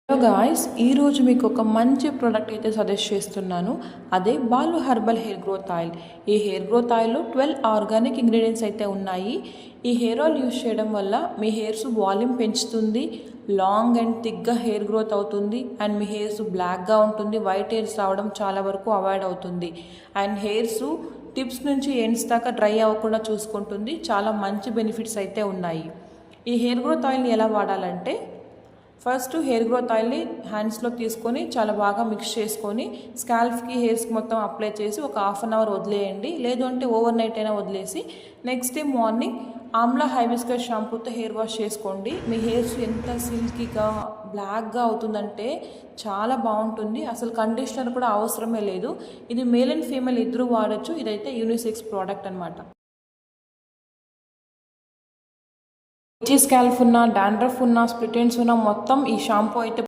Hello guys, ఈరోజు మీకు ఒక మంచి ప్రోడక్ట్ అయితే సజెస్ట్ చేస్తున్నాను. అదే Balu herbal hair growth oil. ఈ హెయిర్ గ్రోత్ ఆయిల్లో 12 ఆర్గానిక్ ఇంగ్రీడియంట్స్ అయితే ఉన్నాయి. ఈ హెయిర్ ఆయిల్ యూస్ చేయడం వల్ల మీ హెయిర్స్ వాల్యూమ్ పెంచుతుంది, లాంగ్ అండ్ థిక్గా హెయిర్ గ్రోత్ అవుతుంది, అండ్ మీ హెయిర్స్ బ్లాక్గా ఉంటుంది, వైట్ హెయిర్స్ రావడం చాలా వరకు అవాయిడ్ అవుతుంది, అండ్ హెయిర్స్ టిప్స్ నుంచి ఎండ్స్ దాకా డ్రై అవ్వకుండా చూసుకుంటుంది. చాలా మంచి బెనిఫిట్స్ అయితే ఉన్నాయి. ఈ హెయిర్ గ్రోత్ ఆయిల్ని ఎలా వాడాలంటే, ఫస్ట్ హెయిర్ గ్రోత్ ఆయిల్ని హ్యాండ్స్లో తీసుకొని చాలా బాగా మిక్స్ చేసుకొని స్కాల్ఫ్కి హెయిర్స్కి మొత్తం అప్లై చేసి ఒక హాఫ్ అన్ అవర్ వదిలేయండి. లేదు అంటే ఓవర్ నైట్ అయినా వదిలేసి next day morning amla hibiscus షాంపూతో హెయిర్ వాష్ చేసుకోండి. మీ హెయిర్స్ ఎంత సిల్కీగా బ్లాక్గా అవుతుందంటే చాలా బాగుంటుంది. అసలు కండిషనర్ కూడా అవసరమే లేదు. ఇది మేల్ అండ్ ఫీమేల్ ఇద్దరు వాడచ్చు. ఇదైతే యూనిసెక్స్ ప్రోడక్ట్ అనమాట. ఇచ్చి స్కాల్ఫ్ ఉన్న, డాండ్రఫ్ ఉన్న, స్ప్లిట్ ఎండ్స్ ఉన్న మొత్తం ఈ షాంపూ అయితే